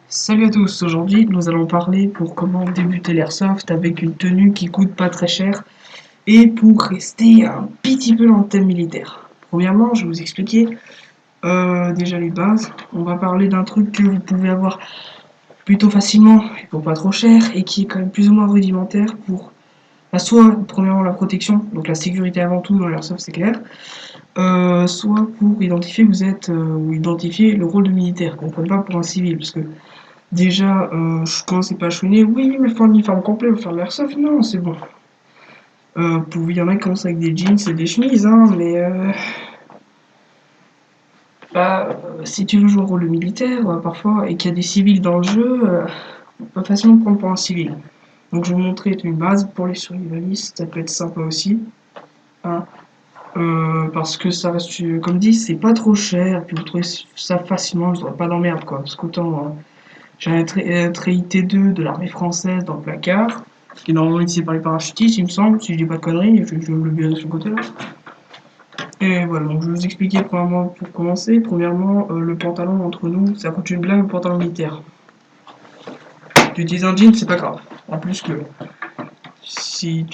Salut à tous, aujourd'hui nous allons parler pour comment débuter l'airsoft avec une tenue qui coûte pas très cher et pour rester un petit peu dans le thème militaire. Premièrement, je vais vous expliquer déjà les bases. On va parler d'un truc que vous pouvez avoir plutôt facilement et pour pas trop cher et qui est quand même plus ou moins rudimentaire pour soit premièrement la protection, donc la sécurité avant tout dans l'airsoft c'est clair, soit pour identifier que vous êtes ou identifier le rôle de militaire, qu'on ne prenne pas pour un civil parce que déjà, je commençais pas à chouiner. Oui, mais faut un uniforme complet, faut faire de l'airsoft. Non, c'est bon. Il y en a qui commencent avec des jeans et des chemises, hein, mais si tu veux jouer au rôle de militaire, parfois, et qu'il y a des civils dans le jeu, on peut facilement te prendre pour un civil. Donc je vais vous montrer une base pour les survivalistes, ça peut être sympa aussi. Hein. Parce que ça reste, comme dit, c'est pas trop cher, puis vous trouvez ça facilement, vous n'aurez pas d'emmerde quoi. Parce qu'autant, j'ai un treillis T2 de l'armée française dans le placard, qui est normalement utilisé par les parachutistes, il me semble, si je dis pas de conneries, je vais me le bien de ce côté-là. Et voilà, donc je vais vous expliquer premièrement, pour commencer, premièrement, le pantalon entre nous, ça coûte une blague le pantalon militaire. Tu utilises un jean, c'est pas grave. En plus que si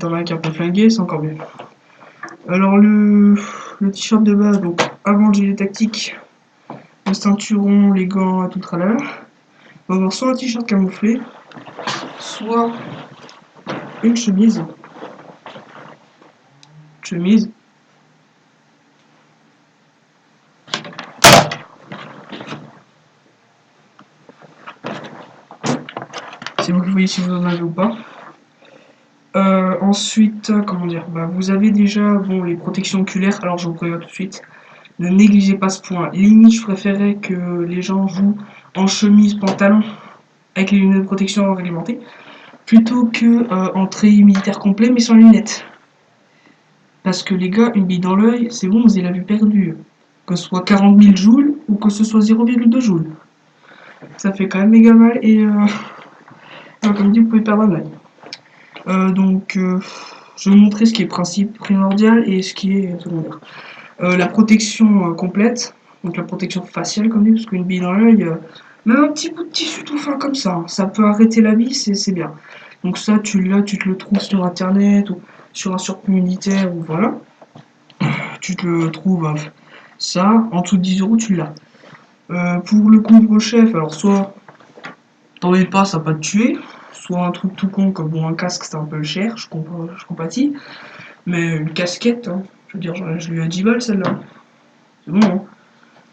t'en as un qui est un peu flingué, c'est encore mieux. Alors le t-shirt de base, donc avant le gilet tactique, le ceinturon, les gants, à tout tralala. On va avoir soit un t-shirt camouflé, soit une chemise. Chemise. C'est vous qui voyez si vous en avez ou pas. Ensuite, comment dire, vous avez déjà les protections oculaires. Alors je vous préviens tout de suite, ne négligez pas ce point. Limite, je préférais que les gens jouent en chemise, pantalon, avec les lunettes de protection réglementées, plutôt que en treillis militaire complet, mais sans lunettes. Parce que les gars, une bille dans l'œil, c'est bon, vous avez la vue perdue. Que ce soit 40 000 joules ou que ce soit 0,2 joules. Ça fait quand même méga mal et comme dit, vous pouvez perdre un œil. Je vais vous montrer ce qui est primordial et ce qui est secondaire. La protection complète, donc la protection faciale comme dit, parce qu'une bille dans l'œil, même un petit bout de tissu tout fin comme ça peut arrêter la vie, c'est bien. Donc ça, tu te le trouves sur internet ou sur un surplus militaire ou voilà. Tu te le trouves, ça, en dessous de 10 euros, tu l'as. Pour le couvre-chef, alors soit t'en es pas, ça va pas te tuer, soit un truc tout con comme un casque c'est un peu cher, je compatis, mais une casquette, hein, je veux dire, je lui ai à 10 balles celle-là, c'est bon. Hein.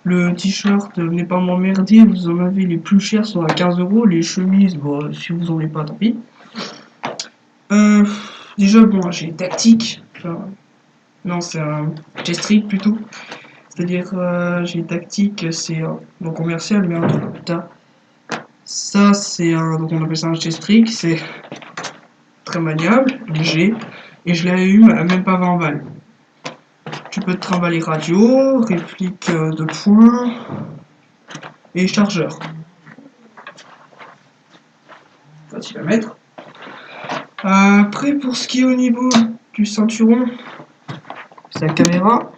Le t-shirt, venez pas m'emmerder, vous en avez les plus chers sont à 15 euros, les chemises, si vous en avez pas, tant pis. Euh, Déjà, j'ai tactique, enfin, non, c'est un G-Street plutôt, c'est-à-dire, j'ai tactique, c'est donc commercial, mais un truc, putain. Ça, donc on appelle ça un G-Streak, c'est très maniable, léger, et je l'allume à même pas 20 balles. Tu peux te trimballer radio, réplique de poing et chargeur. Facile à mettre. Après, pour ce qui est au niveau du ceinturon, c'est la caméra.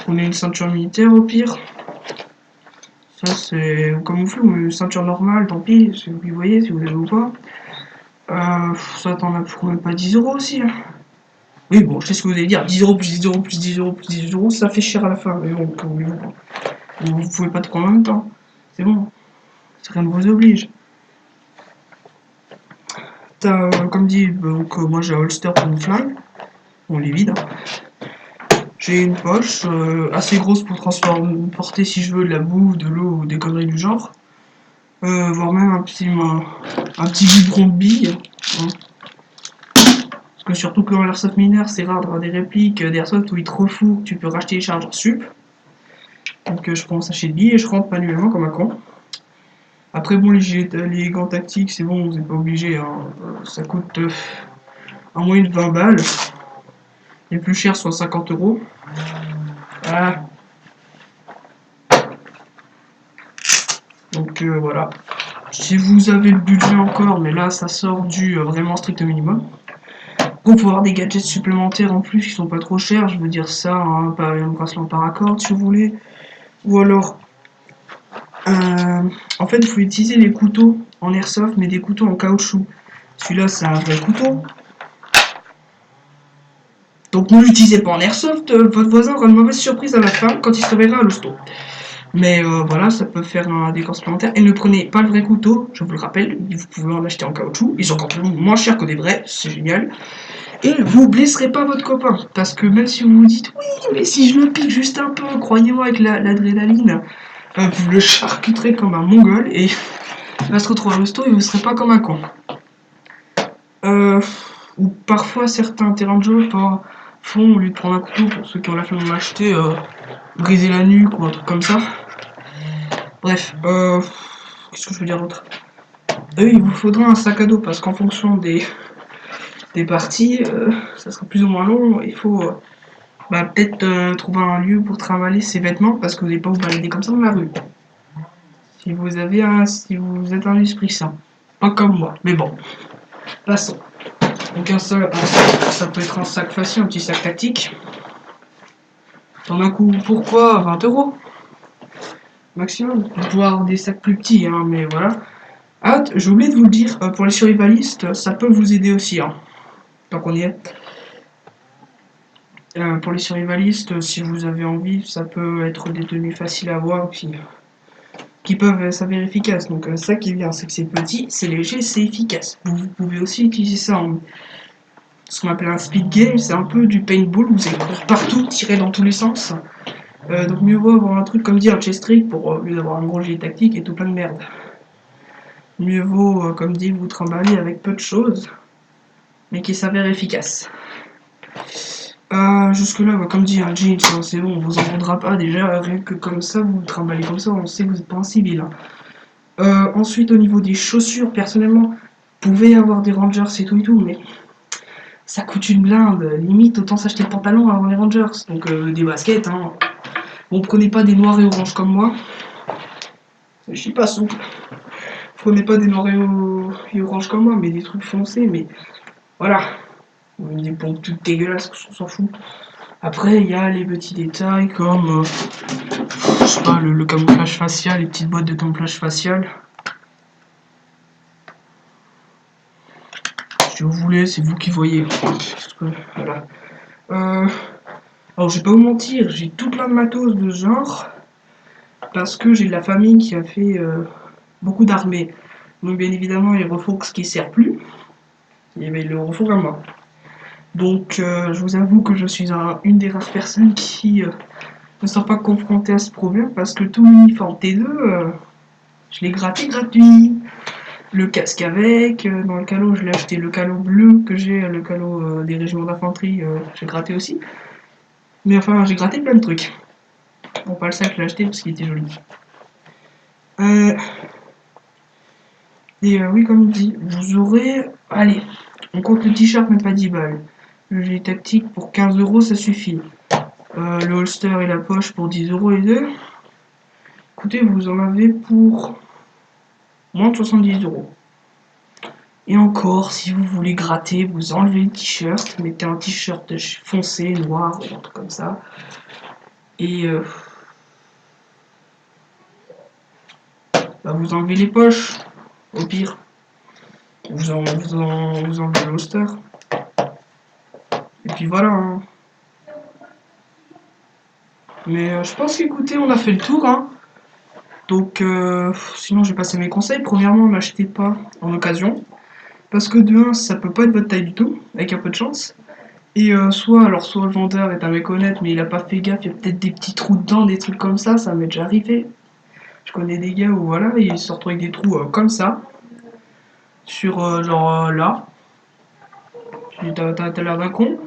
On a une ceinture militaire au pire. Ça, c'est comme vous faites, ou une ceinture normale, tant pis, si vous voyez, si vous l'avez ou pas. Ça t'en as pour même pas 10 euros aussi. Hein. Oui, bon, je sais ce que vous allez dire. 10 euros plus 10 euros plus 10 euros plus 10 euros, ça fait cher à la fin. Mais bon, vous pouvez pas te prendre en même temps. C'est bon. Rien ne vous oblige. T'as, comme dit, moi j'ai un holster pour mon flingue. Bon, il est vide. Hein. J'ai une poche assez grosse pour transporter si je veux de la bouffe, de l'eau ou des conneries du genre. Voire même un petit biberon de billes. Hein. Parce que surtout que dans l'airsoft mineur, c'est rare d'avoir des répliques d'airsoft où ils te refourent, tu peux racheter les chargeurs sup. Donc je prends un sachet de billes et je rentre manuellement comme un con. Après les gants tactiques, c'est bon, vous n'êtes pas obligé. Hein. Ça coûte en moyenne 20 balles. Les plus chers sont 50 euros. Voilà. Donc voilà. Si vous avez le budget encore, mais là ça sort du vraiment strict minimum. Vous pouvez avoir des gadgets supplémentaires en plus qui sont pas trop chers, je veux dire ça, hein, un bracelet en paracorde si vous voulez. Ou alors En fait, il faut utiliser les couteaux en airsoft, mais des couteaux en caoutchouc. Celui-là, c'est un vrai couteau. Donc ne l'utilisez pas en airsoft, votre voisin aura une mauvaise surprise à la fin quand il se réveillera à l'hosto. Mais voilà, ça peut faire un décor supplémentaire. Et ne prenez pas le vrai couteau, je vous le rappelle, vous pouvez en acheter en caoutchouc, ils sont encore moins chers que des vrais, c'est génial. Et vous blesserez pas votre copain, parce que même si vous vous dites oui, mais si je le pique juste un peu, croyez-moi avec l'adrénaline, vous le charcuterez comme un mongol et il va se retrouver à l'hosto et vous serez pas comme un con. Ou parfois certains terrains de jeu font, au lieu de prendre un couteau, pour ceux qui ont la flemme de m'acheter, briser la nuque ou un truc comme ça. Bref, qu'est-ce que je veux dire d'autre? Il vous faudra un sac à dos parce qu'en fonction des parties, ça sera plus ou moins long. Il faut peut-être trouver un lieu pour trimballer ses vêtements parce que vous n'allez pas vous balader comme ça dans la rue. Si vous êtes un esprit sain, pas comme moi, mais bon, passons. Donc un sac, ça peut être un sac facile, un petit sac tactique. T'en as coup, pourquoi 20 € maximum. Vous pouvez avoir des sacs plus petits, hein, mais voilà. Ah, j'ai oublié de vous le dire, pour les survivalistes, ça peut vous aider aussi, hein, tant qu'on y est. Pour les survivalistes, si vous avez envie, ça peut être des tenues faciles à avoir qui peuvent s'avérer efficaces. Donc ça qui est bien, c'est que c'est petit, c'est léger, c'est efficace. Vous pouvez aussi utiliser ça en ce qu'on appelle un speed game, c'est un peu du paintball, vous allez courir partout, tirer dans tous les sens. Donc mieux vaut avoir un truc comme dit un chest trick pour au lieu d'avoir un gros gilet tactique et tout plein de merde. Mieux vaut, comme dit, vous trimballer avec peu de choses, mais qui s'avèrent efficaces. Jusque là, comme dit un jeans, hein, c'est bon, on vous en voudra pas déjà, rien que comme ça, vous trimballez comme ça, on sait que vous n'êtes pas un civil. Hein. Ensuite, au niveau des chaussures, personnellement, vous pouvez avoir des Rangers et tout, mais ça coûte une blinde. Limite, autant s'acheter le pantalon avant les Rangers. Donc des baskets, hein. Bon, prenez pas des noirs et oranges comme moi. Je suis pas souple. Prenez pas des noirs et oranges comme moi, mais des trucs foncés, mais voilà. Des pompes toutes dégueulasses, on s'en fout. Après, il y a les petits détails comme, je sais pas, le camouflage facial, les petites boîtes de camouflage facial. Si vous voulez, c'est vous qui voyez. Voilà. Alors, je vais pas vous mentir, j'ai tout plein de matos de ce genre, parce que j'ai de la famille qui a fait beaucoup d'armées. Donc, bien évidemment, il refourgue ce qui sert plus, et il le refourgue à moi. Donc, je vous avoue que je suis une des rares personnes qui ne sont pas confrontées à ce problème, parce que tout l'uniforme T2, je l'ai gratté gratuit. Le casque avec, dans le calot, je l'ai acheté le calot bleu que j'ai, le calot des régiments d'infanterie, j'ai gratté aussi. Mais enfin, j'ai gratté plein de trucs. Bon, pas le sac, je l'ai acheté parce qu'il était joli. Et oui, comme dit, vous aurez... Allez, on compte le t-shirt, même pas 10 balles. Le gilet tactique pour 15 €, ça suffit. Le holster et la poche pour 10 € les deux. Écoutez, vous en avez pour moins de 70 €. Et encore, si vous voulez gratter, vous enlevez le t-shirt, mettez un t-shirt foncé, noir, ou un truc comme ça. Et vous enlevez les poches, au pire. Vous enlevez le holster. Et puis voilà. Hein. Mais je pense qu'écoutez, on a fait le tour. Hein. Donc, sinon, je vais passer mes conseils. Premièrement, n'achetez pas en occasion. Parce que de 1, ça peut pas être votre taille du tout, avec un peu de chance. Et soit le vendeur est à méconnaître, mais il a pas fait gaffe, il y a peut-être des petits trous dedans, des trucs comme ça m'est déjà arrivé. Je connais des gars où voilà, ils se retrouvent avec des trous comme ça, sur genre là. T'as l'air d'un con.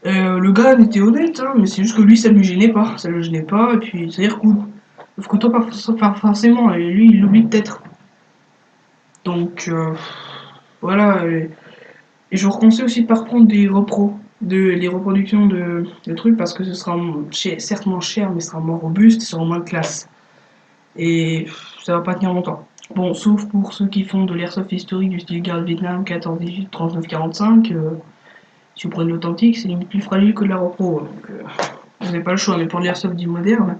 Le gars était honnête, hein, mais c'est juste que lui ça lui gênait pas, ça le gênait pas, et puis ça y recoule. Sauf que toi pas forcément, et lui il l'oublie peut-être. Donc voilà, et je vous conseille aussi de par contre des repros, les reproductions de trucs parce que ce sera certes moins cher, mais ce sera moins robuste, ce sera moins de classe. Et ça va pas tenir longtemps. Bon, sauf pour ceux qui font de l'airsoft historique du style guerre de Vietnam 14-18, 39-45, si vous prenez l'authentique, c'est limite plus fragile que de la repro. Donc vous n'avez pas le choix, mais pour l'airsoft dit moderne,